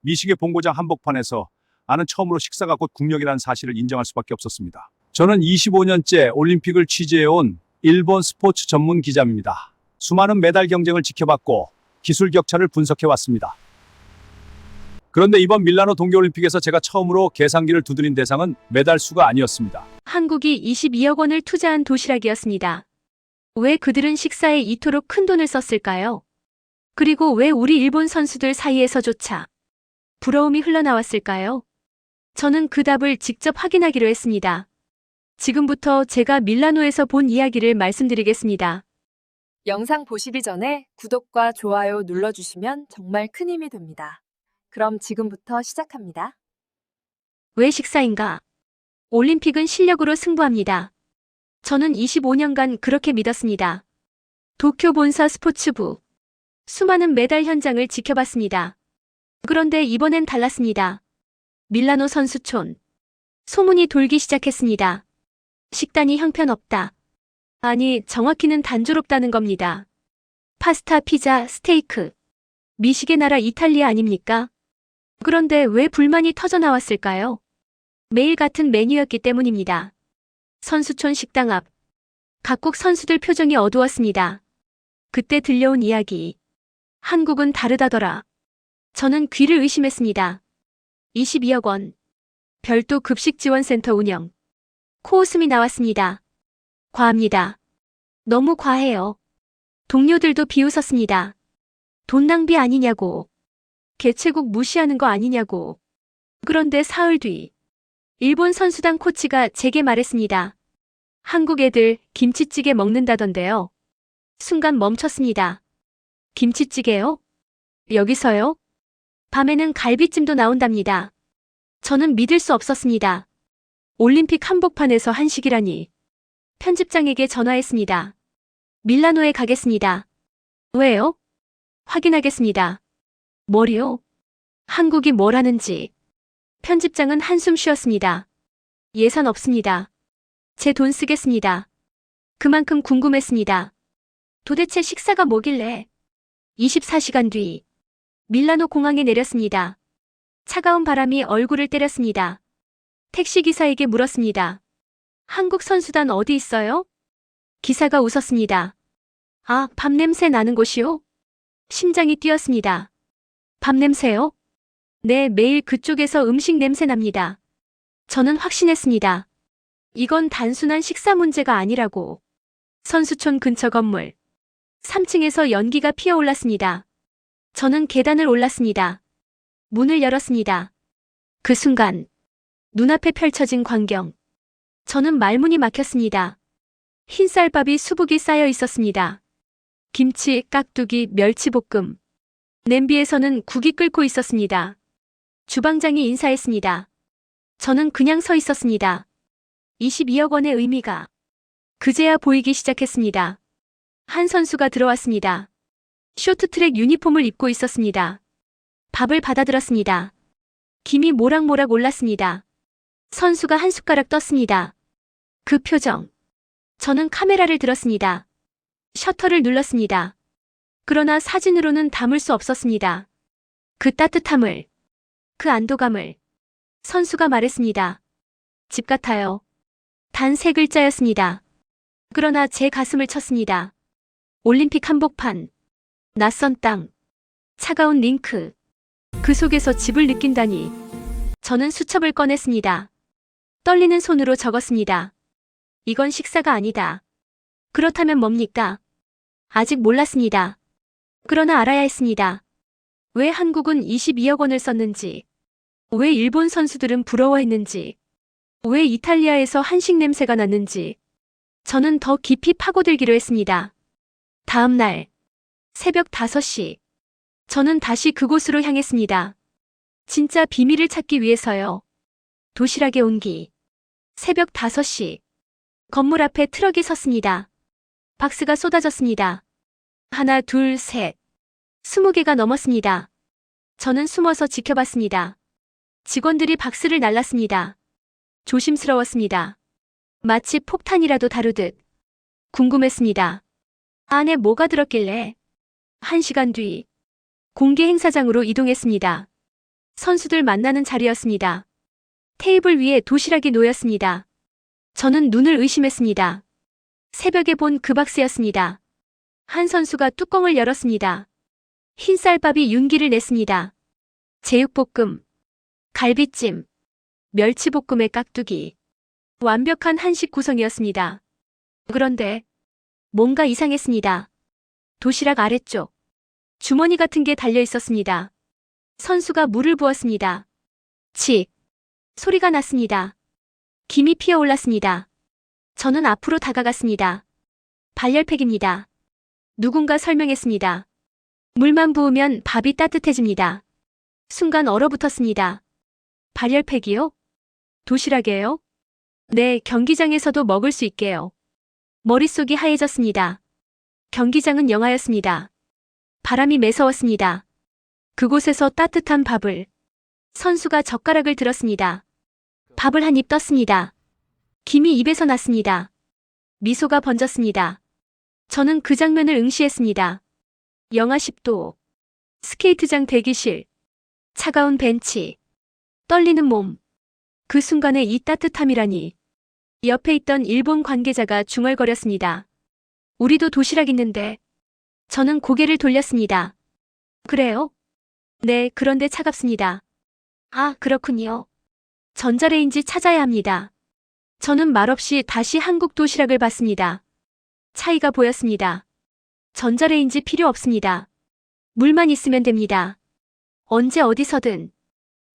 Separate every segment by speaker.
Speaker 1: 미식의 본고장 한복판에서 나는 처음으로 식사가 곧 국력이라는 사실을 인정할 수밖에 없었습니다. 저는 25년째 올림픽을 취재해온 일본 스포츠 전문 기자입니다. 수많은 메달 경쟁을 지켜봤고 기술 격차를 분석해왔습니다. 그런데 이번 밀라노 동계올림픽에서 제가 처음으로 계산기를 두드린 대상은 메달 수가 아니었습니다.
Speaker 2: 한국이 22억 원을 투자한 도시락이었습니다. 왜 그들은 식사에 이토록 큰 돈을 썼을까요? 그리고 왜 우리 일본 선수들 사이에서조차 부러움이 흘러나왔을까요? 저는 그 답을 직접 확인하기로 했습니다. 지금부터 제가 밀라노에서 본 이야기를 말씀드리겠습니다.
Speaker 3: 영상 보시기 전에 구독과 좋아요 눌러주시면 정말 큰 힘이 됩니다. 그럼 지금부터 시작합니다.
Speaker 2: 왜 식사인가? 올림픽은 실력으로 승부합니다. 저는 25년간 그렇게 믿었습니다. 도쿄 본사 스포츠부. 수많은 메달 현장을 지켜봤습니다. 그런데 이번엔 달랐습니다. 밀라노 선수촌. 소문이 돌기 시작했습니다. 식단이 형편없다. 아니, 정확히는 단조롭다는 겁니다. 파스타, 피자, 스테이크. 미식의 나라 이탈리아 아닙니까? 그런데 왜 불만이 터져나왔을까요? 매일 같은 메뉴였기 때문입니다. 선수촌 식당 앞. 각국 선수들 표정이 어두웠습니다. 그때 들려온 이야기. 한국은 다르다더라. 저는 귀를 의심했습니다. 22억 원. 별도 급식지원센터 운영. 코웃음이 나왔습니다. 과합니다. 너무 과해요. 동료들도 비웃었습니다. 돈 낭비 아니냐고. 개최국 무시하는 거 아니냐고. 그런데 사흘 뒤 일본 선수단 코치가 제게 말했습니다. 한국 애들 김치찌개 먹는다던데요. 순간 멈췄습니다. 김치찌개요? 여기서요? 밤에는 갈비찜도 나온답니다. 저는 믿을 수 없었습니다. 올림픽 한복판에서 한식이라니. 편집장에게 전화했습니다. 밀라노에 가겠습니다. 왜요? 확인하겠습니다. 뭐리요? 한국이 뭘 하는지. 편집장은 한숨 쉬었습니다. 예산 없습니다. 제 돈 쓰겠습니다. 그만큼 궁금했습니다. 도대체 식사가 뭐길래? 24시간 뒤 밀라노 공항에 내렸습니다. 차가운 바람이 얼굴을 때렸습니다. 택시기사에게 물었습니다. 한국 선수단 어디 있어요? 기사가 웃었습니다. 아, 밥 냄새 나는 곳이요? 심장이 뛰었습니다. 밥 냄새요? 네, 매일 그쪽에서 음식 냄새 납니다. 저는 확신했습니다. 이건 단순한 식사 문제가 아니라고. 선수촌 근처 건물. 3층에서 연기가 피어올랐습니다. 저는 계단을 올랐습니다. 문을 열었습니다. 그 순간 눈앞에 펼쳐진 광경. 저는 말문이 막혔습니다. 흰쌀밥이 수북이 쌓여 있었습니다. 김치, 깍두기, 멸치볶음. 냄비에서는 국이 끓고 있었습니다. 주방장이 인사했습니다. 저는 그냥 서 있었습니다. 22억 원의 의미가 그제야 보이기 시작했습니다. 한 선수가 들어왔습니다. 쇼트트랙 유니폼을 입고 있었습니다. 밥을 받아들었습니다. 김이 모락모락 올랐습니다. 선수가 한 숟가락 떴습니다. 그 표정. 저는 카메라를 들었습니다. 셔터를 눌렀습니다. 그러나 사진으로는 담을 수 없었습니다. 그 따뜻함을, 그 안도감을. 선수가 말했습니다. 집 같아요. 단 3글자였습니다. 그러나 제 가슴을 쳤습니다. 올림픽 한복판, 낯선 땅, 차가운 링크. 그 속에서 집을 느낀다니. 저는 수첩을 꺼냈습니다. 떨리는 손으로 적었습니다. 이건 식사가 아니다. 그렇다면 뭡니까? 아직 몰랐습니다. 그러나 알아야 했습니다. 왜 한국은 22억 원을 썼는지, 왜 일본 선수들은 부러워했는지, 왜 이탈리아에서 한식 냄새가 났는지. 저는 더 깊이 파고들기로 했습니다. 다음 날, 새벽 5시. 저는 다시 그곳으로 향했습니다. 진짜 비밀을 찾기 위해서요. 도시락의 온기. 새벽 5시. 건물 앞에 트럭이 섰습니다. 박스가 쏟아졌습니다. 하나, 둘, 셋. 20개가 넘었습니다. 저는 숨어서 지켜봤습니다. 직원들이 박스를 날랐습니다. 조심스러웠습니다. 마치 폭탄이라도 다루듯. 궁금했습니다. 안에 뭐가 들었길래? 1시간 뒤 공개 행사장으로 이동했습니다. 선수들 만나는 자리였습니다. 테이블 위에 도시락이 놓였습니다. 저는 눈을 의심했습니다. 새벽에 본 그 박스였습니다. 한 선수가 뚜껑을 열었습니다. 흰 쌀밥이 윤기를 냈습니다. 제육볶음, 갈비찜, 멸치볶음의 깍두기. 완벽한 한식 구성이었습니다. 그런데 뭔가 이상했습니다. 도시락 아래쪽 주머니 같은 게 달려 있었습니다. 선수가 물을 부었습니다. 칙! 소리가 났습니다. 김이 피어올랐습니다. 저는 앞으로 다가갔습니다. 발열팩입니다. 누군가 설명했습니다. 물만 부으면 밥이 따뜻해집니다. 순간 얼어붙었습니다. 발열팩이요? 도시락이에요? 네, 경기장에서도 먹을 수 있게요. 머릿속이 하얘졌습니다. 경기장은 영하였습니다. 바람이 매서웠습니다. 그곳에서 따뜻한 밥을. 선수가 젓가락을 들었습니다. 밥을 한 입 떴습니다. 김이 입에서 났습니다. 미소가 번졌습니다. 저는 그 장면을 응시했습니다. 영하 10도. 스케이트장 대기실. 차가운 벤치. 떨리는 몸. 그 순간에 이 따뜻함이라니. 옆에 있던 일본 관계자가 중얼거렸습니다. 우리도 도시락 있는데. 저는 고개를 돌렸습니다. 그래요? 네, 그런데 차갑습니다. 아, 그렇군요. 전자레인지 찾아야 합니다. 저는 말없이 다시 한국 도시락을 봤습니다. 차이가 보였습니다. 전자레인지 필요 없습니다. 물만 있으면 됩니다. 언제 어디서든.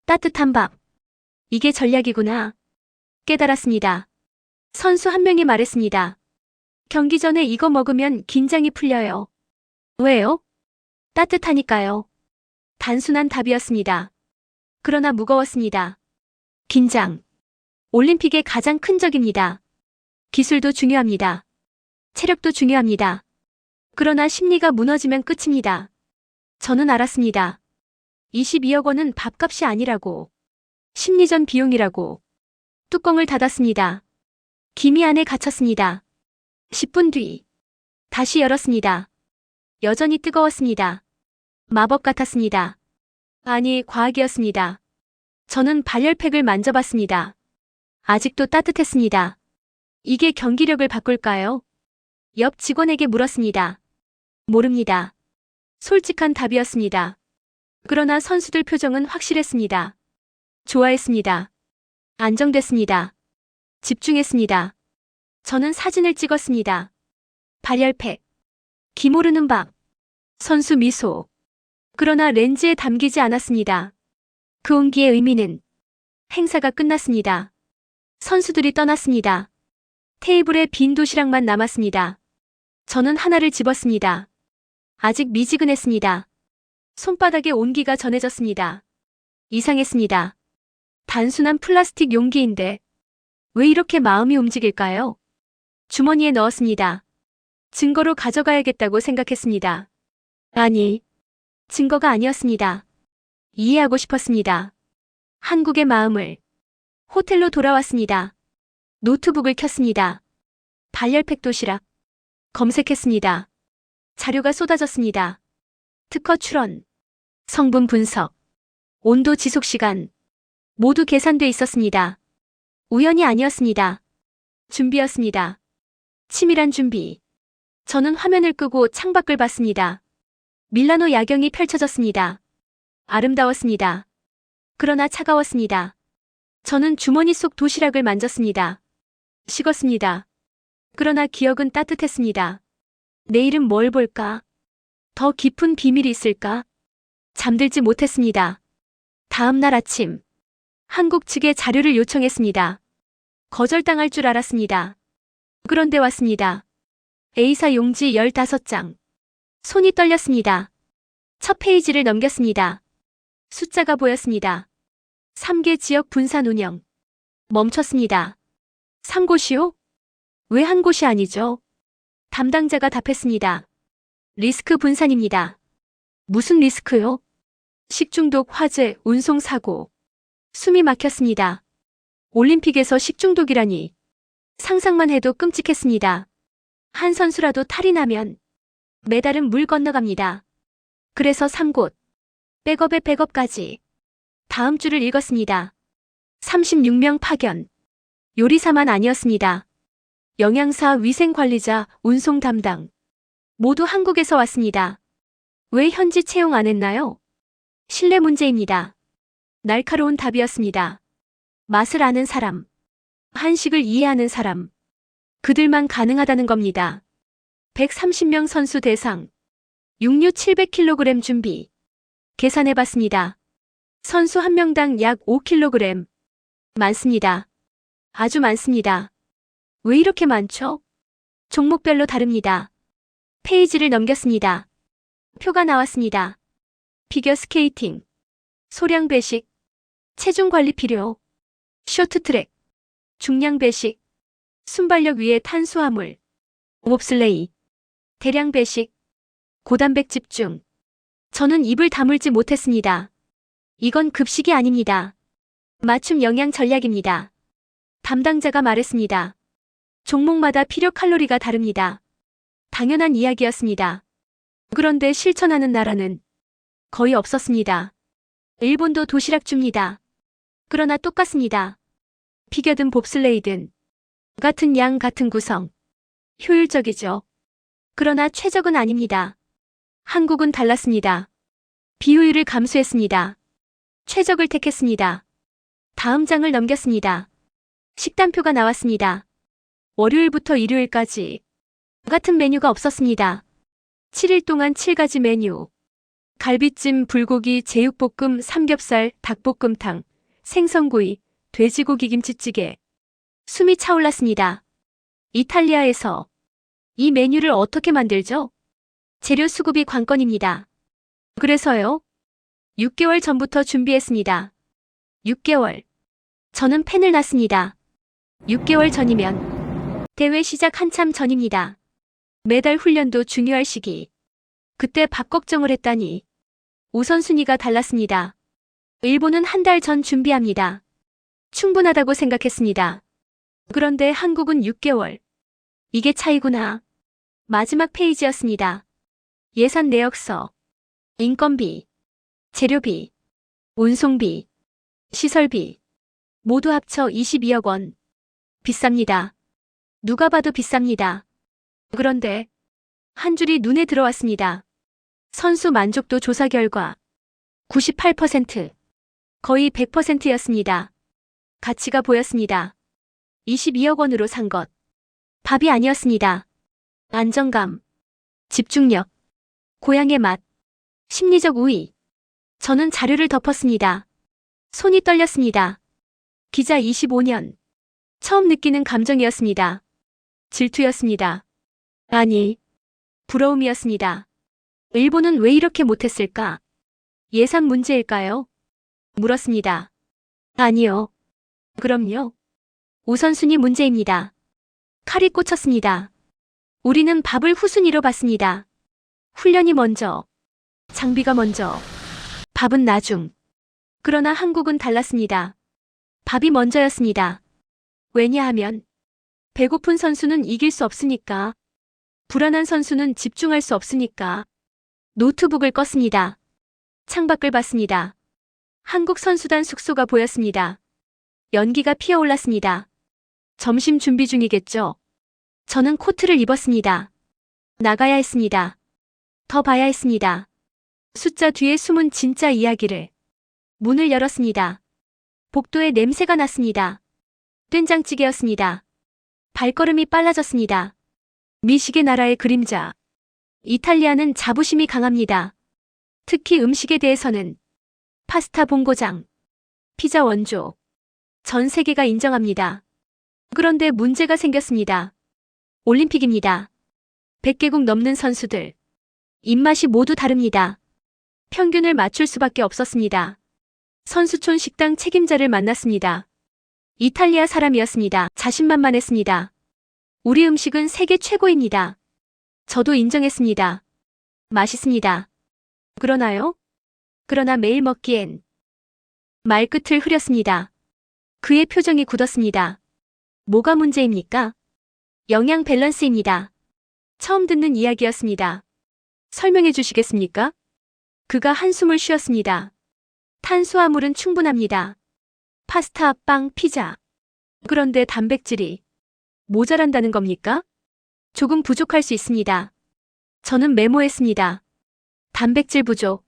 Speaker 2: 따뜻한 밥. 이게 전략이구나. 깨달았습니다. 선수 한 명이 말했습니다. 경기 전에 이거 먹으면 긴장이 풀려요. 왜요? 따뜻하니까요. 단순한 답이었습니다. 그러나 무거웠습니다. 긴장. 올림픽의 가장 큰 적입니다. 기술도 중요합니다. 체력도 중요합니다. 그러나 심리가 무너지면 끝입니다. 저는 알았습니다. 22억 원은 밥값이 아니라고. 심리전 비용이라고. 뚜껑을 닫았습니다. 김이 안에 갇혔습니다. 10분 뒤. 다시 열었습니다. 여전히 뜨거웠습니다. 마법 같았습니다. 아니, 과학이었습니다. 저는 발열팩을 만져봤습니다. 아직도 따뜻했습니다. 이게 경기력을 바꿀까요? 옆 직원에게 물었습니다. 모릅니다. 솔직한 답이었습니다. 그러나 선수들 표정은 확실했습니다. 좋아했습니다. 안정됐습니다. 집중했습니다. 저는 사진을 찍었습니다. 발열팩. 기모르는 밥. 선수 미소. 그러나 렌즈에 담기지 않았습니다. 그 온기의 의미는. 행사가 끝났습니다. 선수들이 떠났습니다. 테이블에 빈 도시락만 남았습니다. 저는 하나를 집었습니다. 아직 미지근했습니다. 손바닥에 온기가 전해졌습니다. 이상했습니다. 단순한 플라스틱 용기인데 왜 이렇게 마음이 움직일까요? 주머니에 넣었습니다. 증거로 가져가야겠다고 생각했습니다. 아니, 증거가 아니었습니다. 이해하고 싶었습니다. 한국의 마음을. 호텔로 돌아왔습니다. 노트북을 켰습니다. 발열팩 도시락. 검색했습니다. 자료가 쏟아졌습니다. 특허 출원. 성분 분석. 온도 지속 시간. 모두 계산돼 있었습니다. 우연이 아니었습니다. 준비였습니다. 치밀한 준비. 저는 화면을 끄고 창밖을 봤습니다. 밀라노 야경이 펼쳐졌습니다. 아름다웠습니다. 그러나 차가웠습니다. 저는 주머니 속 도시락을 만졌습니다. 식었습니다. 그러나 기억은 따뜻했습니다. 내일은 뭘 볼까? 더 깊은 비밀이 있을까? 잠들지 못했습니다. 다음 날 아침. 한국 측에 자료를 요청했습니다. 거절당할 줄 알았습니다. 그런데 왔습니다. A사 용지 15장. 손이 떨렸습니다. 첫 페이지를 넘겼습니다. 숫자가 보였습니다. 3개 지역 분산 운영. 멈췄습니다. 3곳이요? 왜 한 곳이 아니죠? 담당자가 답했습니다. 리스크 분산입니다. 무슨 리스크요? 식중독, 화재, 운송사고. 숨이 막혔습니다. 올림픽에서 식중독이라니. 상상만 해도 끔찍했습니다. 한 선수라도 탈이 나면 메달은 물 건너갑니다. 그래서 3곳. 백업의 백업까지. 다음 줄을 읽었습니다. 36명 파견. 요리사만 아니었습니다. 영양사, 위생관리자, 운송 담당. 모두 한국에서 왔습니다. 왜 현지 채용 안 했나요? 신뢰 문제입니다. 날카로운 답이었습니다. 맛을 아는 사람, 한식을 이해하는 사람, 그들만 가능하다는 겁니다. 130명 선수 대상, 육류 700kg 준비. 계산해봤습니다. 선수 한 명당 약 5kg. 많습니다. 아주 많습니다. 왜 이렇게 많죠? 종목별로 다릅니다. 페이지를 넘겼습니다. 표가 나왔습니다. 피겨스케이팅, 소량 배식, 체중 관리 필요, 쇼트트랙, 중량 배식, 순발력 위에 탄수화물, 몹슬레이, 대량 배식, 고단백 집중. 저는 입을 다물지 못했습니다. 이건 급식이 아닙니다. 맞춤 영양 전략입니다. 담당자가 말했습니다. 종목마다 필요 칼로리가 다릅니다. 당연한 이야기였습니다. 그런데 실천하는 나라는 거의 없었습니다. 일본도 도시락 줍니다. 그러나 똑같습니다. 피겨든 봅슬레이든 같은 양 같은 구성. 효율적이죠. 그러나 최적은 아닙니다. 한국은 달랐습니다. 비효율을 감수했습니다. 최적을 택했습니다. 다음 장을 넘겼습니다. 식단표가 나왔습니다. 월요일부터 일요일까지 같은 메뉴가 없었습니다. 7일 동안 7가지 메뉴. 갈비찜, 불고기, 제육볶음, 삼겹살, 닭볶음탕, 생선구이, 돼지고기 김치찌개. 숨이 차올랐습니다. 이탈리아에서 이 메뉴를 어떻게 만들죠? 재료 수급이 관건입니다. 그래서요. 6개월 전부터 준비했습니다. 6개월. 저는 펜을 놨습니다. 6개월 전이면 대회 시작 한참 전입니다. 매달 훈련도 중요할 시기. 그때 밥 걱정을 했다니. 우선순위가 달랐습니다. 일본은 한 달 전 준비합니다. 충분하다고 생각했습니다. 그런데 한국은 6개월. 이게 차이구나. 마지막 페이지였습니다. 예산 내역서, 인건비, 재료비, 운송비, 시설비, 모두 합쳐 22억 원. 비쌉니다. 누가 봐도 비쌉니다. 그런데 한 줄이 눈에 들어왔습니다. 선수 만족도 조사 결과 98%, 거의 100%였습니다. 가치가 보였습니다. 22억 원으로 산 것. 밥이 아니었습니다. 안정감, 집중력, 고향의 맛, 심리적 우위. 저는 자료를 덮었습니다. 손이 떨렸습니다. 기자 25년. 처음 느끼는 감정이었습니다. 질투였습니다. 아니, 부러움이었습니다. 일본은 왜 이렇게 못했을까? 예산 문제일까요? 물었습니다. 아니요. 그럼요. 우선순위 문제입니다. 칼이 꽂혔습니다. 우리는 밥을 후순위로 봤습니다. 훈련이 먼저, 장비가 먼저, 밥은 나중. 그러나 한국은 달랐습니다. 밥이 먼저였습니다. 왜냐하면 배고픈 선수는 이길 수 없으니까. 불안한 선수는 집중할 수 없으니까. 노트북을 껐습니다. 창밖을 봤습니다. 한국 선수단 숙소가 보였습니다. 연기가 피어올랐습니다. 점심 준비 중이겠죠. 저는 코트를 입었습니다. 나가야 했습니다. 더 봐야 했습니다. 숫자 뒤에 숨은 진짜 이야기를. 문을 열었습니다. 복도에 냄새가 났습니다. 된장찌개였습니다. 발걸음이 빨라졌습니다. 미식의 나라의 그림자. 이탈리아는 자부심이 강합니다. 특히 음식에 대해서는 파스타 본고장, 피자 원조. 전 세계가 인정합니다. 그런데 문제가 생겼습니다. 올림픽입니다. 100개국 넘는 선수들. 입맛이 모두 다릅니다. 평균을 맞출 수밖에 없었습니다. 선수촌 식당 책임자를 만났습니다. 이탈리아 사람이었습니다. 자신만만했습니다. 우리 음식은 세계 최고입니다. 저도 인정했습니다. 맛있습니다. 그러나요? 그러나 매일 먹기엔. 말끝을 흐렸습니다. 그의 표정이 굳었습니다. 뭐가 문제입니까? 영양 밸런스입니다. 처음 듣는 이야기였습니다. 설명해 주시겠습니까? 그가 한숨을 쉬었습니다. 탄수화물은 충분합니다. 파스타, 빵, 피자. 그런데 단백질이 모자란다는 겁니까? 조금 부족할 수 있습니다. 저는 메모했습니다. 단백질 부족.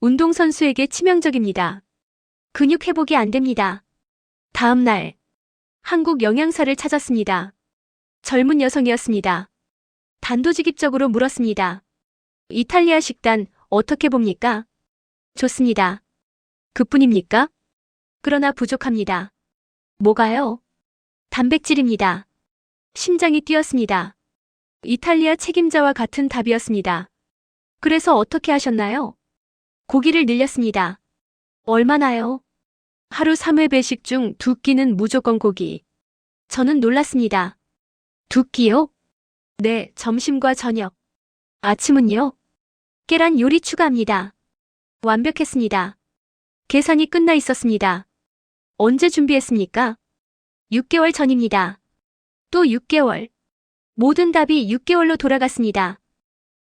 Speaker 2: 운동선수에게 치명적입니다. 근육 회복이 안 됩니다. 다음 날, 한국 영양사를 찾았습니다. 젊은 여성이었습니다. 단도직입적으로 물었습니다. 이탈리아 식단 어떻게 봅니까? 좋습니다. 그뿐입니까? 그러나 부족합니다. 뭐가요? 단백질입니다. 심장이 뛰었습니다. 이탈리아 책임자와 같은 답이었습니다. 그래서 어떻게 하셨나요? 고기를 늘렸습니다. 얼마나요? 하루 3회 배식 중 2끼는 무조건 고기. 저는 놀랐습니다. 2끼요? 네, 점심과 저녁. 아침은요? 계란 요리 추가합니다. 완벽했습니다. 계산이 끝나 있었습니다. 언제 준비했습니까? 6개월 전입니다. 또 6개월. 모든 답이 6개월로 돌아갔습니다.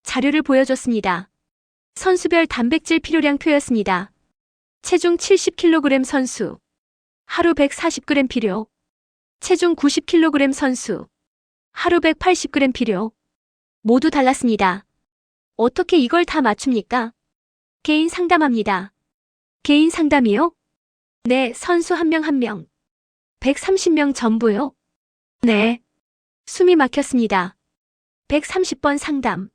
Speaker 2: 자료를 보여줬습니다. 선수별 단백질 필요량 표였습니다. 체중 70kg 선수. 하루 140g 필요. 체중 90kg 선수. 하루 180g 필요. 모두 달랐습니다. 어떻게 이걸 다 맞춥니까? 개인 상담합니다. 개인 상담이요? 네, 선수 한 명 한 명. 130명 전부요? 네. 숨이 막혔습니다. 130번 상담.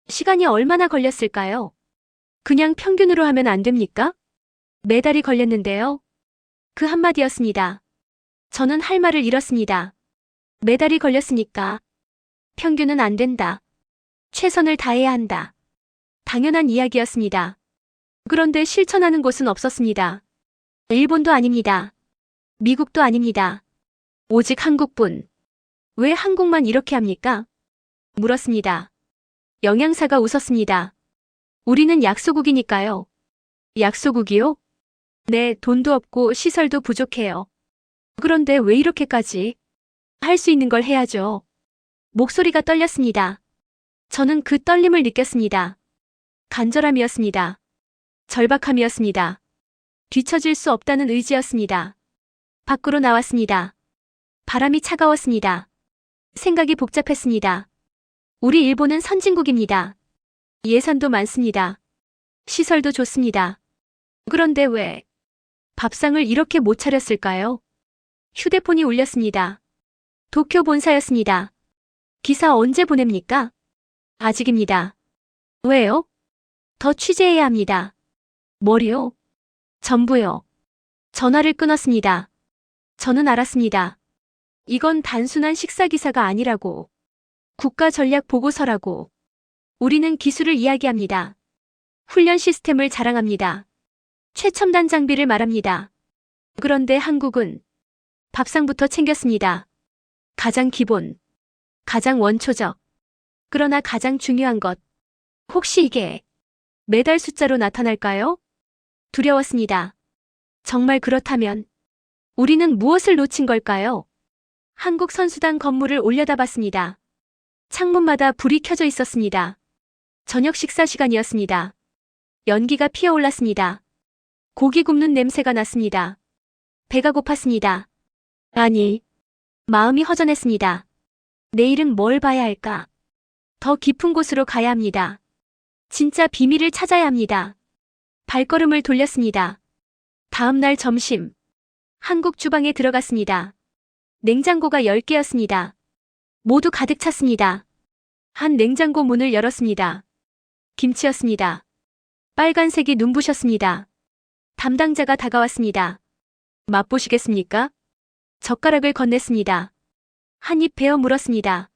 Speaker 2: 시간이 얼마나 걸렸을까요? 그냥 평균으로 하면 안 됩니까? 매달이 걸렸는데요. 그 한마디였습니다. 저는 할 말을 잃었습니다. 매달이 걸렸으니까. 평균은 안 된다. 최선을 다해야 한다. 당연한 이야기였습니다. 그런데 실천하는 곳은 없었습니다. 일본도 아닙니다. 미국도 아닙니다. 오직 한국뿐. 왜 한국만 이렇게 합니까? 물었습니다. 영양사가 웃었습니다. 우리는 약소국이니까요. 약소국이요? 네, 돈도 없고 시설도 부족해요. 그런데 왜 이렇게까지? 할 수 있는 걸 해야죠. 목소리가 떨렸습니다. 저는 그 떨림을 느꼈습니다. 간절함이었습니다. 절박함이었습니다. 뒤처질 수 없다는 의지였습니다. 밖으로 나왔습니다. 바람이 차가웠습니다. 생각이 복잡했습니다. 우리 일본은 선진국입니다. 예산도 많습니다. 시설도 좋습니다. 그런데 왜 밥상을 이렇게 못 차렸을까요? 휴대폰이 울렸습니다. 도쿄 본사였습니다. 기사 언제 보냅니까? 아직입니다. 왜요? 더 취재해야 합니다. 뭐요? 전부요. 전화를 끊었습니다. 저는 알았습니다. 이건 단순한 식사 기사가 아니라고. 국가 전략 보고서라고. 우리는 기술을 이야기합니다. 훈련 시스템을 자랑합니다. 최첨단 장비를 말합니다. 그런데 한국은 밥상부터 챙겼습니다. 가장 기본, 가장 원초적. 그러나 가장 중요한 것. 혹시 이게 메달 숫자로 나타날까요? 두려웠습니다. 정말 그렇다면 우리는 무엇을 놓친 걸까요? 한국 선수단 건물을 올려다봤습니다. 창문마다 불이 켜져 있었습니다. 저녁 식사 시간이었습니다. 연기가 피어올랐습니다. 고기 굽는 냄새가 났습니다. 배가 고팠습니다. 아니, 마음이 허전했습니다. 내일은 뭘 봐야 할까? 더 깊은 곳으로 가야 합니다. 진짜 비밀을 찾아야 합니다. 발걸음을 돌렸습니다. 다음 날 점심. 한국 주방에 들어갔습니다. 냉장고가 10개였습니다. 모두 가득 찼습니다. 한 냉장고 문을 열었습니다. 김치였습니다. 빨간색이 눈부셨습니다. 담당자가 다가왔습니다. 맛보시겠습니까? 젓가락을 건넸습니다. 한 입 베어 물었습니다.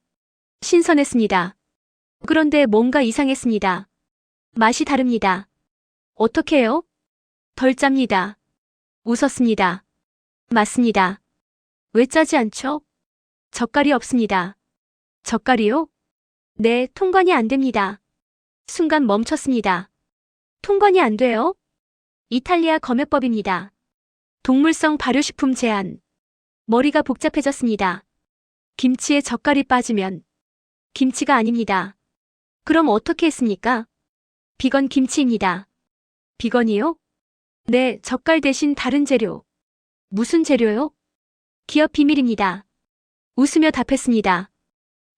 Speaker 2: 신선했습니다. 그런데 뭔가 이상했습니다. 맛이 다릅니다. 어떻게요? 덜 짭니다. 웃었습니다. 맞습니다. 왜 짜지 않죠? 젓갈이 없습니다. 젓갈이요? 네, 통관이 안 됩니다. 순간 멈췄습니다. 통관이 안 돼요? 이탈리아 검역법입니다. 동물성 발효식품 제한. 머리가 복잡해졌습니다. 김치에 젓갈이 빠지면 김치가 아닙니다. 그럼 어떻게 했습니까? 비건 김치입니다. 비건이요? 네, 젓갈 대신 다른 재료. 무슨 재료요? 기업 비밀입니다. 웃으며 답했습니다.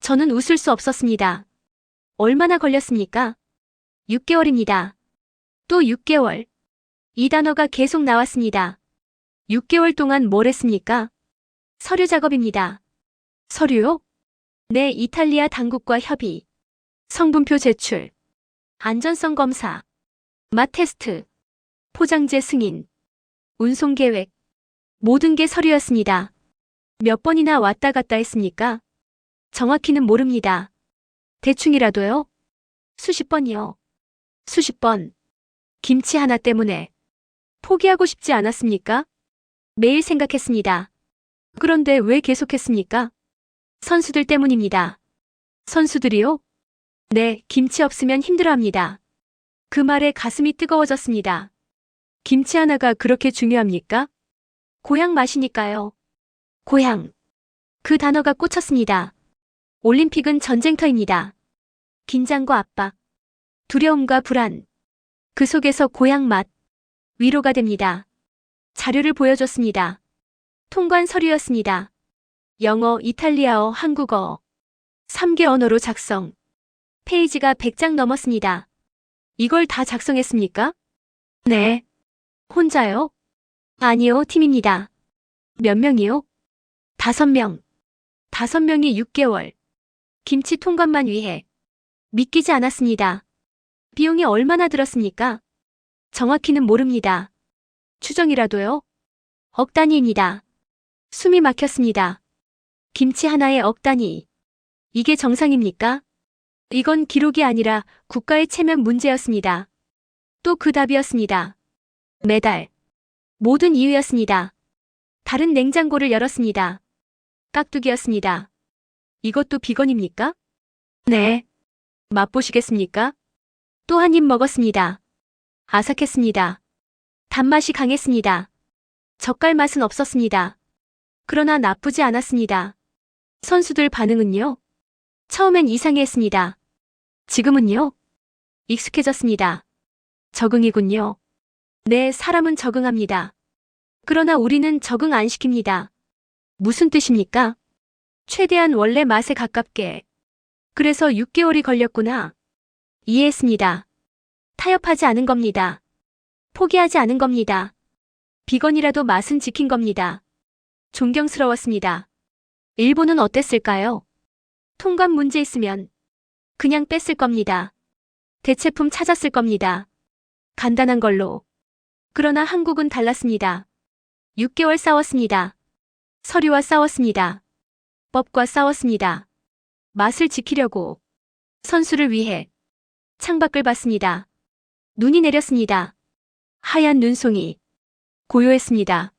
Speaker 2: 저는 웃을 수 없었습니다. 얼마나 걸렸습니까? 6개월입니다. 또 6개월. 이 단어가 계속 나왔습니다. 6개월 동안 뭘 했습니까? 서류 작업입니다. 서류요? 네, 이탈리아 당국과 협의. 성분표 제출. 안전성 검사. 맛 테스트. 포장재 승인. 운송 계획. 모든 게 서류였습니다. 몇 번이나 왔다 갔다 했습니까? 정확히는 모릅니다. 대충이라도요? 수십 번이요. 수십 번. 김치 하나 때문에 포기하고 싶지 않았습니까? 매일 생각했습니다. 그런데 왜 계속했습니까? 선수들 때문입니다. 선수들이요? 네, 김치 없으면 힘들어합니다. 그 말에 가슴이 뜨거워졌습니다. 김치 하나가 그렇게 중요합니까? 고향 맛이니까요. 고향. 그 단어가 꽂혔습니다. 올림픽은 전쟁터입니다. 긴장과 압박, 두려움과 불안. 그 속에서 고향 맛. 위로가 됩니다. 자료를 보여줬습니다. 통관 서류였습니다. 영어, 이탈리아어, 한국어. 3개 언어로 작성. 페이지가 100장 넘었습니다. 이걸 다 작성했습니까? 네. 혼자요? 아니요, 팀입니다. 몇 명이요? 5명. 5명이 6개월. 김치 통관만 위해. 믿기지 않았습니다. 비용이 얼마나 들었습니까? 정확히는 모릅니다. 추정이라도요? 억 단위입니다. 숨이 막혔습니다. 김치 하나에 억 단위. 이게 정상입니까? 이건 기록이 아니라 국가의 체면 문제였습니다. 또 그 답이었습니다. 매달. 모든 이유였습니다. 다른 냉장고를 열었습니다. 깍두기였습니다. 이것도 비건입니까? 네. 맛보시겠습니까? 또 한 입 먹었습니다. 아삭했습니다. 단맛이 강했습니다. 젓갈 맛은 없었습니다. 그러나 나쁘지 않았습니다. 선수들 반응은요? 처음엔 이상해했습니다. 지금은요? 익숙해졌습니다. 적응이군요. 네, 사람은 적응합니다. 그러나 우리는 적응 안 시킵니다. 무슨 뜻입니까? 최대한 원래 맛에 가깝게. 그래서 6개월이 걸렸구나. 이해했습니다. 타협하지 않은 겁니다. 포기하지 않은 겁니다. 비건이라도 맛은 지킨 겁니다. 존경스러웠습니다. 일본은 어땠을까요? 통관 문제 있으면 그냥 뺐을 겁니다. 대체품 찾았을 겁니다. 간단한 걸로. 그러나 한국은 달랐습니다. 6개월 싸웠습니다. 서류와 싸웠습니다. 법과 싸웠습니다. 맛을 지키려고. 선수를 위해. 창밖을 봤습니다. 눈이 내렸습니다. 하얀 눈송이. 고요했습니다.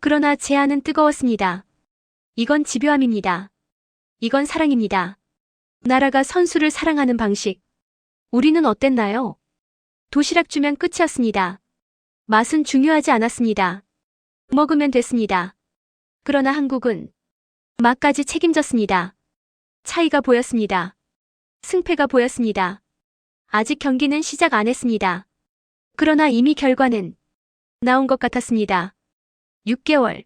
Speaker 2: 그러나 제 안은 뜨거웠습니다. 이건 집요함입니다. 이건 사랑입니다. 나라가 선수를 사랑하는 방식. 우리는 어땠나요? 도시락 주면 끝이었습니다. 맛은 중요하지 않았습니다. 먹으면 됐습니다. 그러나 한국은 맛까지 책임졌습니다. 차이가 보였습니다. 승패가 보였습니다. 아직 경기는 시작 안 했습니다. 그러나 이미 결과는 나온 것 같았습니다. 6개월.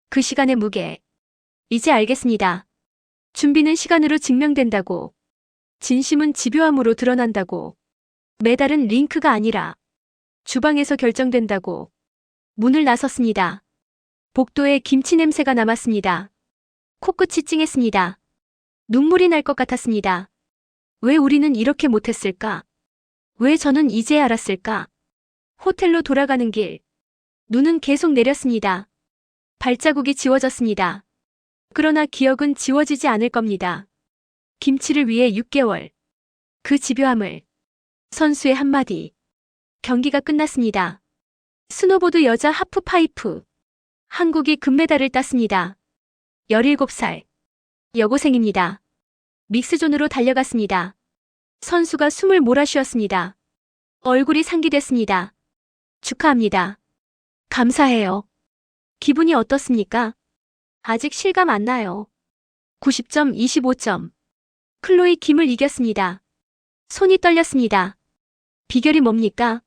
Speaker 2: 그 시간의 무게. 이제 알겠습니다. 준비는 시간으로 증명된다고. 진심은 집요함으로 드러난다고. 메달은 링크가 아니라 주방에서 결정된다고. 문을 나섰습니다. 복도에 김치 냄새가 남았습니다. 코끝이 찡했습니다. 눈물이 날 것 같았습니다. 왜 우리는 이렇게 못했을까? 왜 저는 이제 알았을까? 호텔로 돌아가는 길. 눈은 계속 내렸습니다. 발자국이 지워졌습니다. 그러나 기억은 지워지지 않을 겁니다. 김치를 위해 6개월. 그 집요함을. 선수의 한마디. 경기가 끝났습니다. 스노보드 여자 하프파이프. 한국이 금메달을 땄습니다. 17살. 여고생입니다. 믹스존으로 달려갔습니다. 선수가 숨을 몰아쉬었습니다. 얼굴이 상기됐습니다. 축하합니다. 감사해요. 기분이 어떻습니까? 아직 실감 안 나요. 90점, 25점. 클로이 김을 이겼습니다. 손이 떨렸습니다. 비결이 뭡니까?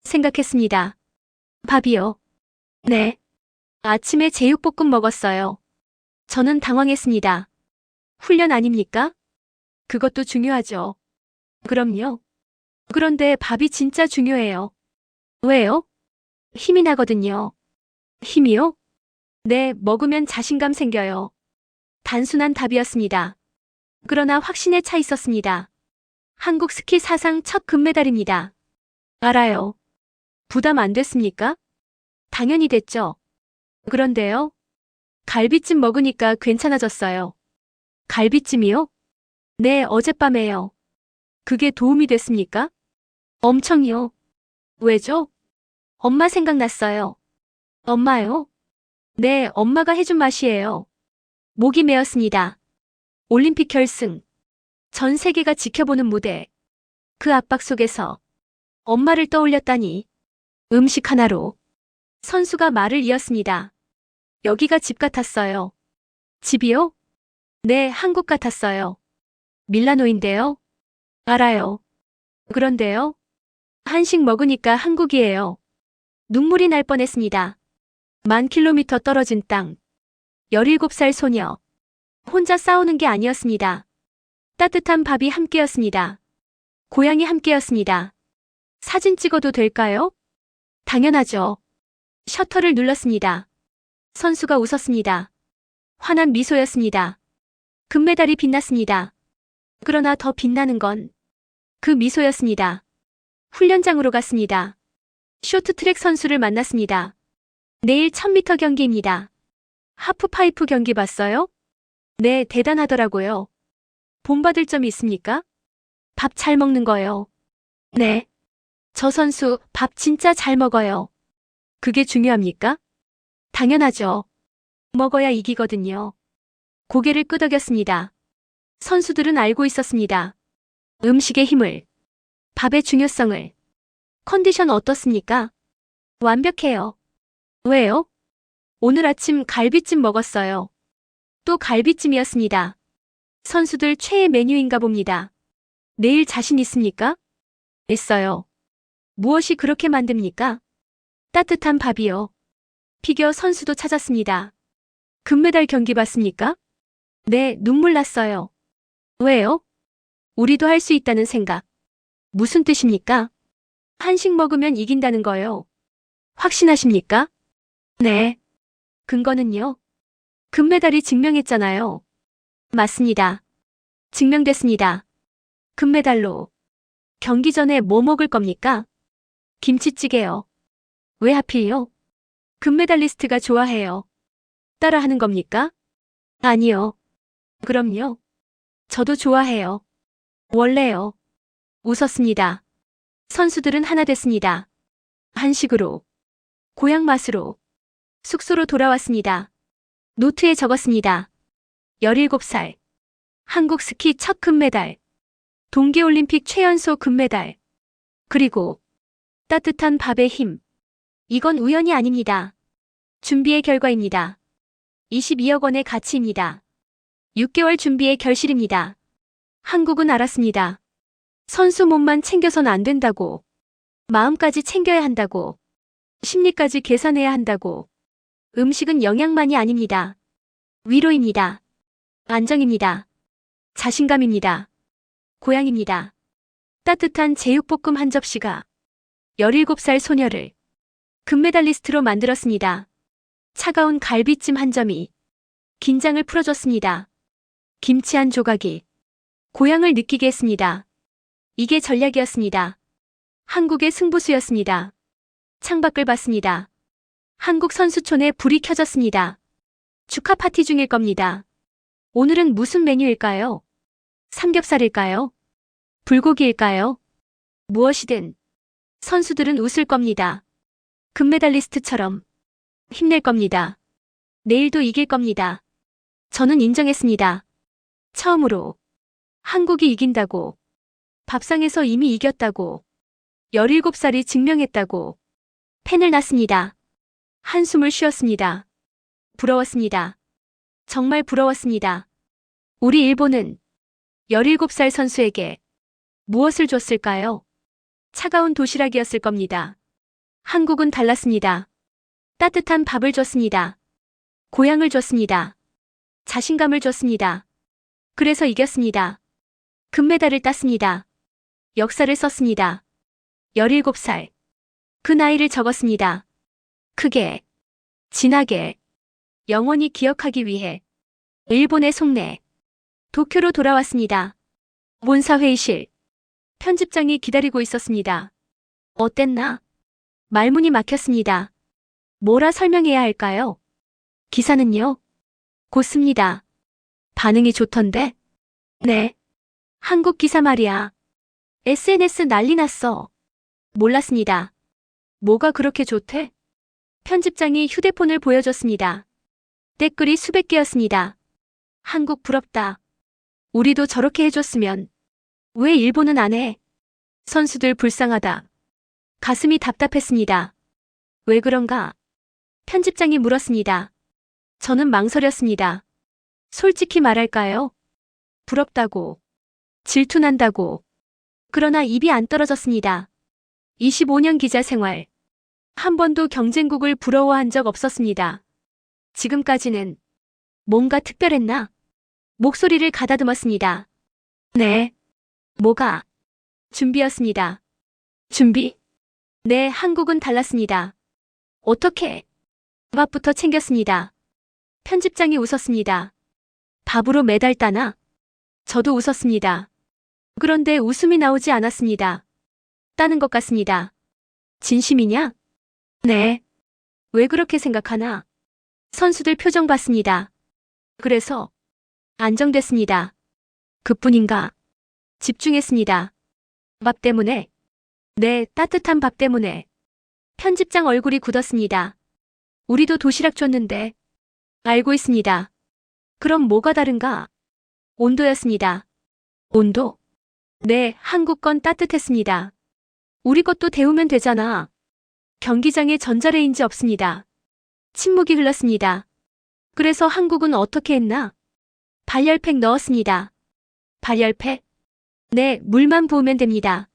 Speaker 2: 생각했습니다. 밥이요? 네. 아침에 제육볶음 먹었어요. 저는 당황했습니다. 훈련 아닙니까? 그것도 중요하죠. 그럼요. 그런데 밥이 진짜 중요해요. 왜요? 힘이 나거든요. 힘이요? 네, 먹으면 자신감 생겨요. 단순한 답이었습니다. 그러나 확신에 차 있었습니다. 한국 스키 사상 첫 금메달입니다. 알아요. 부담 안 됐습니까? 당연히 됐죠. 그런데요. 갈비찜 먹으니까 괜찮아졌어요. 갈비찜이요? 네, 어젯밤에요. 그게 도움이 됐습니까? 엄청요. 왜죠? 엄마 생각났어요. 엄마요? 네, 엄마가 해준 맛이에요. 목이 메었습니다. 올림픽 결승. 전 세계가 지켜보는 무대. 그 압박 속에서 엄마를 떠올렸다니. 음식 하나로 선수가 말을 이었습니다. 여기가 집 같았어요. 집이요? 네, 한국 같았어요. 밀라노인데요. 알아요. 그런데요. 한식 먹으니까 한국이에요. 눈물이 날 뻔했습니다. 10,000km 떨어진 땅. 17살 소녀. 혼자 싸우는 게 아니었습니다. 따뜻한 밥이 함께였습니다. 고향이 함께였습니다. 사진 찍어도 될까요? 당연하죠. 셔터를 눌렀습니다. 선수가 웃었습니다. 환한 미소였습니다. 금메달이 빛났습니다. 그러나 더 빛나는 건 그 미소였습니다. 훈련장으로 갔습니다. 쇼트트랙 선수를 만났습니다. 내일 1000m 경기입니다. 하프파이프 경기 봤어요? 네, 대단하더라고요. 본받을 점이 있습니까? 밥 잘 먹는 거요. 네. 저 선수 밥 진짜 잘 먹어요. 그게 중요합니까? 당연하죠. 먹어야 이기거든요. 고개를 끄덕였습니다. 선수들은 알고 있었습니다. 음식의 힘을, 밥의 중요성을. 컨디션 어떻습니까? 완벽해요. 왜요? 오늘 아침 갈비찜 먹었어요. 또 갈비찜이었습니다. 선수들 최애 메뉴인가 봅니다. 내일 자신 있습니까? 있어요. 무엇이 그렇게 만듭니까? 따뜻한 밥이요. 피겨 선수도 찾았습니다. 금메달 경기 봤습니까? 네, 눈물 났어요. 왜요? 우리도 할 수 있다는 생각. 무슨 뜻입니까? 한식 먹으면 이긴다는 거요. 확신하십니까? 네. 근거는요? 금메달이 증명했잖아요. 맞습니다. 증명됐습니다. 금메달로. 경기 전에 뭐 먹을 겁니까? 김치찌개요. 왜 하필요? 금메달리스트가 좋아해요. 따라하는 겁니까? 아니요. 그럼요. 저도 좋아해요. 원래요. 웃었습니다. 선수들은 하나 됐습니다. 한식으로. 고향 맛으로. 숙소로 돌아왔습니다. 노트에 적었습니다. 17살. 한국 스키 첫 금메달. 동계올림픽 최연소 금메달. 그리고 따뜻한 밥의 힘. 이건 우연이 아닙니다. 준비의 결과입니다. 22억 원의 가치입니다. 6개월 준비의 결실입니다. 한국은 알았습니다. 선수 몸만 챙겨선 안 된다고. 마음까지 챙겨야 한다고. 심리까지 계산해야 한다고. 음식은 영양만이 아닙니다. 위로입니다. 안정입니다. 자신감입니다. 고향입니다. 따뜻한 제육볶음 한 접시가 17살 소녀를 금메달리스트로 만들었습니다. 차가운 갈비찜 한 점이 긴장을 풀어줬습니다. 김치 한 조각이 고향을 느끼게 했습니다. 이게 전략이었습니다. 한국의 승부수였습니다. 창밖을 봤습니다. 한국 선수촌에 불이 켜졌습니다. 축하 파티 중일 겁니다. 오늘은 무슨 메뉴일까요? 삼겹살일까요? 불고기일까요? 무엇이든 선수들은 웃을 겁니다. 금메달리스트처럼 힘낼 겁니다. 내일도 이길 겁니다. 저는 인정했습니다. 처음으로 한국이 이긴다고. 밥상에서 이미 이겼다고. 17살이 증명했다고. 펜을 놨습니다. 한숨을 쉬었습니다. 부러웠습니다. 정말 부러웠습니다. 우리 일본은 17살 선수에게 무엇을 줬을까요? 차가운 도시락이었을 겁니다. 한국은 달랐습니다. 따뜻한 밥을 줬습니다. 고향을 줬습니다. 자신감을 줬습니다. 그래서 이겼습니다. 금메달을 땄습니다. 역사를 썼습니다. 17살. 그 나이를 적었습니다. 크게, 진하게, 영원히 기억하기 위해 일본의 속내, 도쿄로 돌아왔습니다. 본사회의실, 편집장이 기다리고 있었습니다. 어땠나? 말문이 막혔습니다. 뭐라 설명해야 할까요? 기사는요? 곧 씁니다. 반응이 좋던데? 네. 한국 기사 말이야. SNS 난리 났어. 몰랐습니다. 뭐가 그렇게 좋대? 편집장이 휴대폰을 보여줬습니다. 댓글이 수백 개였습니다. 한국 부럽다. 우리도 저렇게 해줬으면. 왜 일본은 안 해? 선수들 불쌍하다. 가슴이 답답했습니다. 왜 그런가? 편집장이 물었습니다. 저는 망설였습니다. 솔직히 말할까요? 부럽다고. 질투난다고. 그러나 입이 안 떨어졌습니다. 25년 기자 생활. 한 번도 경쟁국을 부러워한 적 없었습니다. 지금까지는 뭔가 특별했나? 목소리를 가다듬었습니다. 네. 뭐가? 준비였습니다. 준비? 네, 한국은 달랐습니다. 어떻게? 밥부터 챙겼습니다. 편집장이 웃었습니다. 밥으로 메달 따나? 저도 웃었습니다. 그런데 웃음이 나오지 않았습니다. 따는 것 같습니다. 진심이냐? 네. 왜 그렇게 생각하나? 선수들 표정 봤습니다. 그래서 안정됐습니다. 그뿐인가? 집중했습니다. 밥 때문에? 네, 따뜻한 밥 때문에. 편집장 얼굴이 굳었습니다. 우리도 도시락 줬는데. 알고 있습니다. 그럼 뭐가 다른가? 온도였습니다. 온도? 네, 한국 건 따뜻했습니다. 우리 것도 데우면 되잖아. 경기장에 전자레인지 없습니다. 침묵이 흘렀습니다. 그래서 한국은 어떻게 했나? 발열팩 넣었습니다. 발열팩? 네, 물만 부으면 됩니다.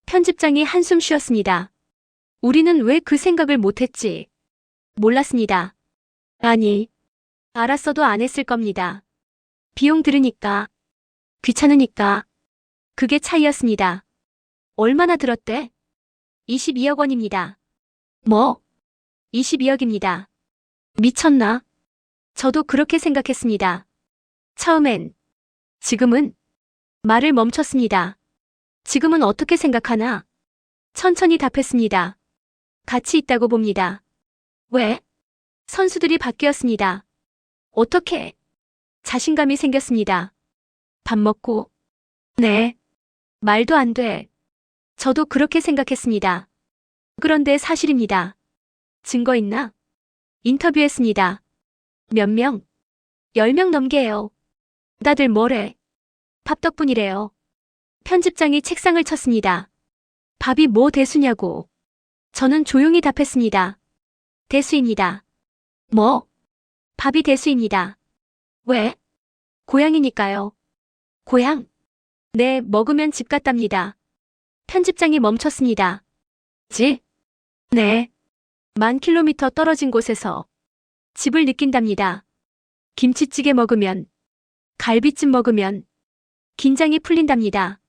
Speaker 2: 편집장이 한숨 쉬었습니다. 우리는 왜 그 생각을 못했지? 몰랐습니다. 아니, 알았어도 안 했을 겁니다. 비용 들으니까, 귀찮으니까. 그게 차이였습니다. 얼마나 들었대? 22억 원입니다. 뭐? 22억입니다. 미쳤나? 저도 그렇게 생각했습니다. 처음엔. 지금은? 말을 멈췄습니다. 지금은 어떻게 생각하나? 천천히 답했습니다. 가치 있다고 봅니다. 왜? 선수들이 바뀌었습니다. 어떻게? 자신감이 생겼습니다. 밥 먹고. 네. 말도 안 돼. 저도 그렇게 생각했습니다. 그런데 사실입니다. 증거 있나? 인터뷰했습니다. 몇 명? 10명 넘게요. 다들 뭐래? 밥 덕분이래요. 편집장이 책상을 쳤습니다. 밥이 뭐 대수냐고. 저는 조용히 답했습니다. 대수입니다. 뭐? 밥이 대수입니다. 왜? 고향이니까요. 고향? 네, 먹으면 집 같답니다. 편집장이 멈췄습니다. 집? 네. 10,000km 떨어진 곳에서 집을 느낀답니다. 김치찌개 먹으면, 갈비찜 먹으면 긴장이 풀린답니다.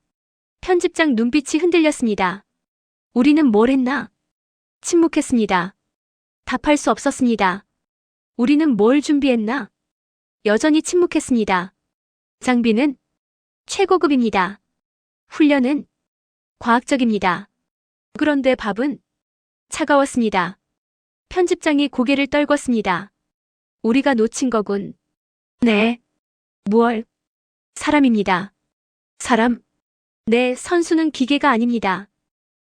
Speaker 2: 편집장 눈빛이 흔들렸습니다. 우리는 뭘 했나? 침묵했습니다. 답할 수 없었습니다. 우리는 뭘 준비했나? 여전히 침묵했습니다. 장비는 최고급입니다. 훈련은 과학적입니다. 그런데 밥은 차가웠습니다. 편집장이 고개를 떨궜습니다. 우리가 놓친 거군. 네. 무얼? 사람입니다. 사람? 네, 선수는 기계가 아닙니다.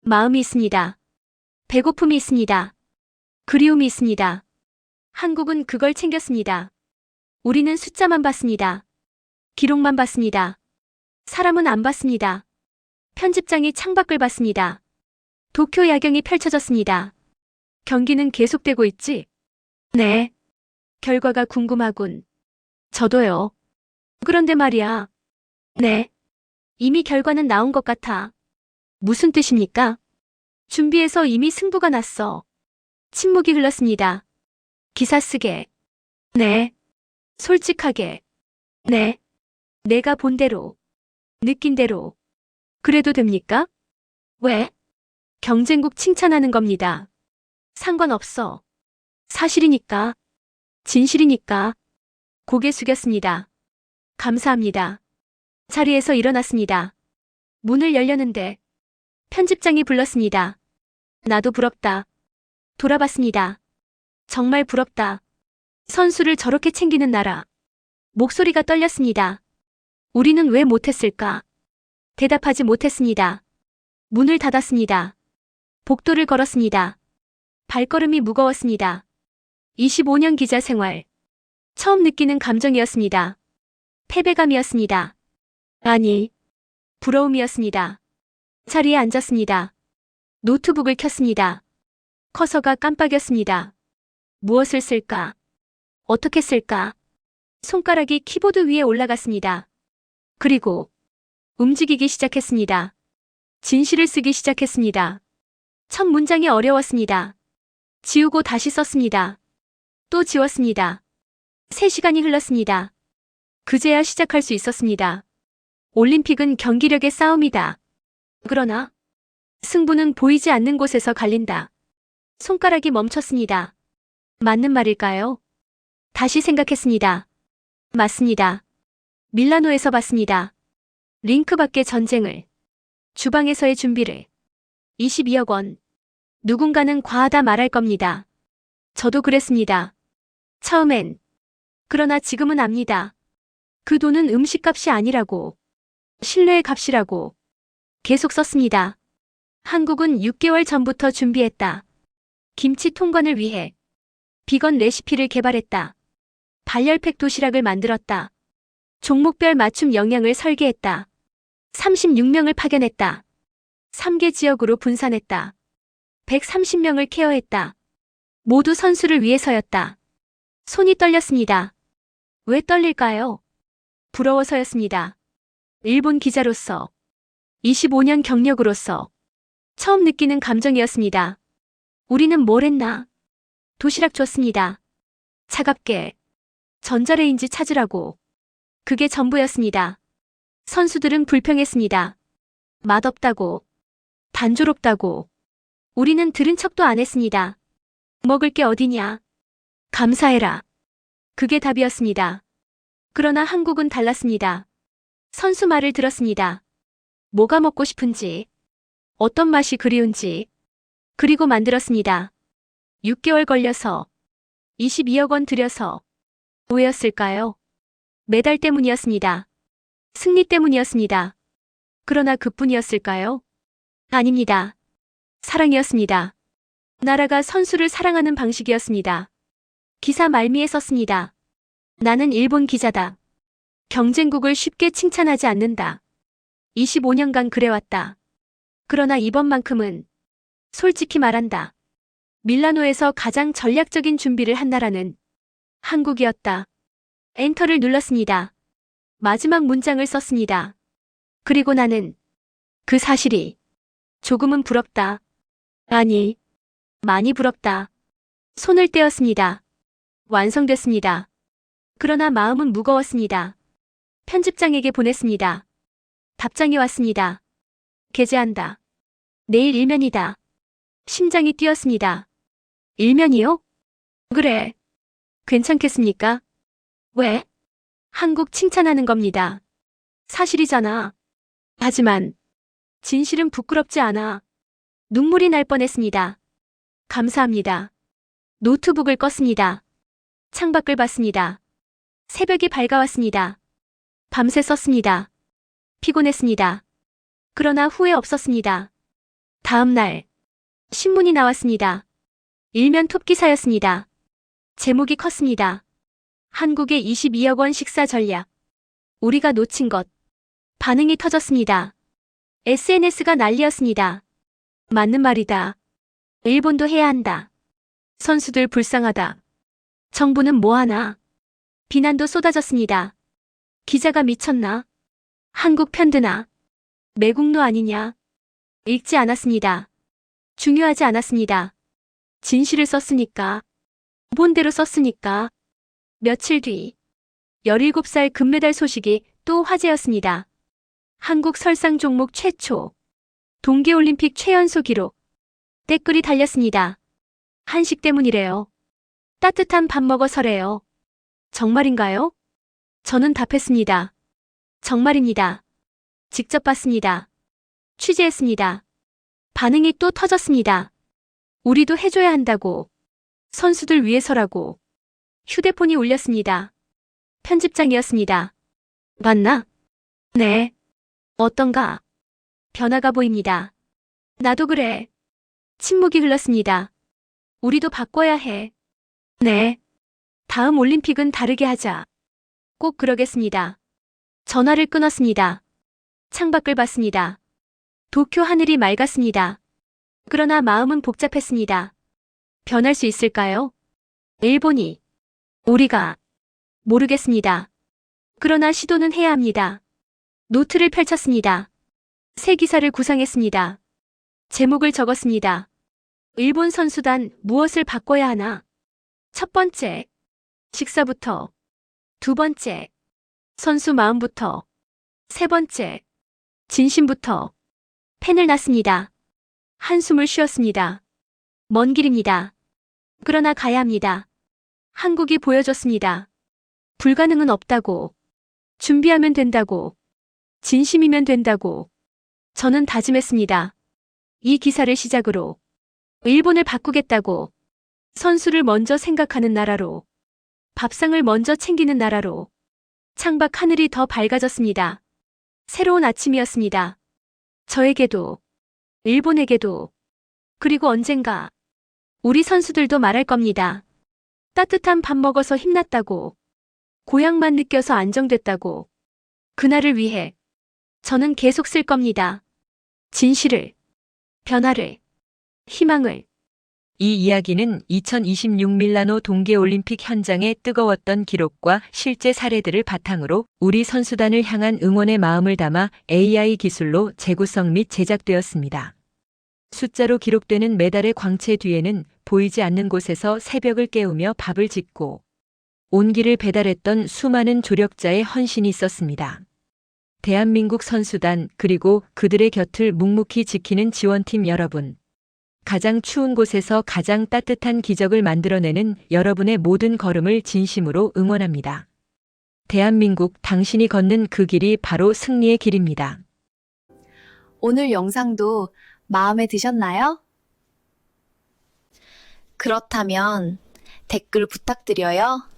Speaker 2: 마음이 있습니다. 배고픔이 있습니다. 그리움이 있습니다. 한국은 그걸 챙겼습니다. 우리는 숫자만 봤습니다. 기록만 봤습니다. 사람은 안 봤습니다. 편집장이 창밖을 봤습니다. 도쿄 야경이 펼쳐졌습니다. 경기는 계속되고 있지? 네. 결과가 궁금하군. 저도요. 그런데 말이야. 네. 이미 결과는 나온 것 같아. 무슨 뜻입니까? 준비해서 이미 승부가 났어. 침묵이 흘렀습니다. 기사 쓰게. 네. 솔직하게. 네. 내가 본 대로. 느낀 대로. 그래도 됩니까? 왜? 경쟁국 칭찬하는 겁니다. 상관없어. 사실이니까. 진실이니까. 고개 숙였습니다. 감사합니다. 자리에서 일어났습니다. 문을 열려는데 편집장이 불렀습니다. 나도 부럽다. 돌아봤습니다. 정말 부럽다. 선수를 저렇게 챙기는 나라. 목소리가 떨렸습니다. 우리는 왜 못했을까? 대답하지 못했습니다. 문을 닫았습니다. 복도를 걸었습니다. 발걸음이 무거웠습니다. 25년 기자 생활. 처음 느끼는 감정이었습니다. 패배감이었습니다. 아니, 부러움이었습니다. 자리에 앉았습니다. 노트북을 켰습니다. 커서가 깜빡였습니다. 무엇을 쓸까? 어떻게 쓸까? 손가락이 키보드 위에 올라갔습니다. 그리고 움직이기 시작했습니다. 진실을 쓰기 시작했습니다. 첫 문장이 어려웠습니다. 지우고 다시 썼습니다. 또 지웠습니다. 3시간이 흘렀습니다. 그제야 시작할 수 있었습니다. 올림픽은 경기력의 싸움이다. 그러나 승부는 보이지 않는 곳에서 갈린다. 손가락이 멈췄습니다. 맞는 말일까요? 다시 생각했습니다. 맞습니다. 밀라노에서 봤습니다. 링크 밖의 전쟁을. 주방에서의 준비를. 22억 원. 누군가는 과하다 말할 겁니다. 저도 그랬습니다. 처음엔. 그러나 지금은 압니다. 그 돈은 음식값이 아니라고. 신뢰의 값이라고. 계속 썼습니다. 한국은 6개월 전부터 준비했다. 김치 통관을 위해. 비건 레시피를 개발했다. 발열팩 도시락을 만들었다. 종목별 맞춤 영양을 설계했다. 36명을 파견했다. 3개 지역으로 분산했다. 130명을 케어했다. 모두 선수를 위해서였다. 손이 떨렸습니다. 왜 떨릴까요? 부러워서였습니다. 일본 기자로서, 25년 경력으로서 처음 느끼는 감정이었습니다. 우리는 뭘 했나? 도시락 줬습니다. 차갑게. 전자레인지 찾으라고. 그게 전부였습니다. 선수들은 불평했습니다. 맛없다고. 단조롭다고. 우리는 들은 척도 안 했습니다. 먹을 게 어디냐? 감사해라. 그게 답이었습니다. 그러나 한국은 달랐습니다. 선수 말을 들었습니다. 뭐가 먹고 싶은지, 어떤 맛이 그리운지, 그리고 만들었습니다. 6개월 걸려서, 22억 원 들여서. 왜였을까요? 메달 때문이었습니다. 승리 때문이었습니다. 그러나 그뿐이었을까요? 아닙니다. 사랑이었습니다. 나라가 선수를 사랑하는 방식이었습니다. 기사 말미에 썼습니다. 나는 일본 기자다. 경쟁국을 쉽게 칭찬하지 않는다. 25년간 그래왔다. 그러나 이번만큼은 솔직히 말한다. 밀라노에서 가장 전략적인 준비를 한 나라는 한국이었다. 엔터를 눌렀습니다. 마지막 문장을 썼습니다. 그리고 나는 그 사실이 조금은 부럽다. 아니, 많이 부럽다. 손을 떼었습니다. 완성됐습니다. 그러나 마음은 무거웠습니다. 편집장에게 보냈습니다. 답장이 왔습니다. 게재한다. 내일 일면이다. 심장이 뛰었습니다. 일면이요? 그래. 괜찮겠습니까? 왜? 한국 칭찬하는 겁니다. 사실이잖아. 하지만 진실은 부끄럽지 않아. 눈물이 날 뻔했습니다. 감사합니다. 노트북을 껐습니다. 창밖을 봤습니다. 새벽이 밝아왔습니다. 밤새 썼습니다. 피곤했습니다. 그러나 후회 없었습니다. 다음 날 신문이 나왔습니다. 일면 톱기사였습니다. 제목이 컸습니다. 한국의 22억 원 식사 전략. 우리가 놓친 것. 반응이 터졌습니다. SNS가 난리였습니다. 맞는 말이다. 일본도 해야 한다. 선수들 불쌍하다. 정부는 뭐하나. 비난도 쏟아졌습니다. 기자가 미쳤나? 한국 편드나? 매국노 아니냐? 읽지 않았습니다. 중요하지 않았습니다. 진실을 썼으니까. 본대로 썼으니까. 며칠 뒤 17살 금메달 소식이 또 화제였습니다. 한국 설상 종목 최초 동계올림픽 최연소 기록. 댓글이 달렸습니다. 한식 때문이래요. 따뜻한 밥 먹어서래요. 정말인가요? 저는 답했습니다. 정말입니다. 직접 봤습니다. 취재했습니다. 반응이 또 터졌습니다. 우리도 해줘야 한다고. 선수들 위해서라고. 휴대폰이 울렸습니다. 편집장이었습니다. 맞나? 네. 어떤가? 변화가 보입니다. 나도 그래. 침묵이 흘렀습니다. 우리도 바꿔야 해. 네. 다음 올림픽은 다르게 하자. 꼭 그러겠습니다. 전화를 끊었습니다. 창밖을 봤습니다. 도쿄 하늘이 맑았습니다. 그러나 마음은 복잡했습니다. 변할 수 있을까요? 일본이. 우리가. 모르겠습니다. 그러나 시도는 해야 합니다. 노트를 펼쳤습니다. 새 기사를 구상했습니다. 제목을 적었습니다. 일본 선수단 무엇을 바꿔야 하나? 첫 번째, 식사부터. 두 번째, 선수 마음부터. 세 번째, 진심부터. 펜을 놨습니다. 한숨을 쉬었습니다. 먼 길입니다. 그러나 가야 합니다. 한국이 보여줬습니다. 불가능은 없다고. 준비하면 된다고. 진심이면 된다고. 저는 다짐했습니다. 이 기사를 시작으로 일본을 바꾸겠다고. 선수를 먼저 생각하는 나라로. 밥상을 먼저 챙기는 나라로. 창밖 하늘이 더 밝아졌습니다. 새로운 아침이었습니다. 저에게도, 일본에게도, 그리고 언젠가 우리 선수들도 말할 겁니다. 따뜻한 밥 먹어서 힘났다고. 고향만 느껴서 안정됐다고. 그날을 위해 저는 계속 쓸 겁니다. 진실을, 변화를, 희망을.
Speaker 4: 이 이야기는 2026 밀라노 동계올림픽 현장의 뜨거웠던 기록과 실제 사례들을 바탕으로 우리 선수단을 향한 응원의 마음을 담아 AI 기술로 재구성 및 제작되었습니다. 숫자로 기록되는 메달의 광채 뒤에는 보이지 않는 곳에서 새벽을 깨우며 밥을 짓고 온기를 배달했던 수많은 조력자의 헌신이 있었습니다. 대한민국 선수단 그리고 그들의 곁을 묵묵히 지키는 지원팀 여러분. 가장 추운 곳에서 가장 따뜻한 기적을 만들어내는 여러분의 모든 걸음을 진심으로 응원합니다. 대한민국, 당신이 걷는 그 길이 바로 승리의 길입니다.
Speaker 5: 오늘 영상도 마음에 드셨나요? 그렇다면 댓글 부탁드려요.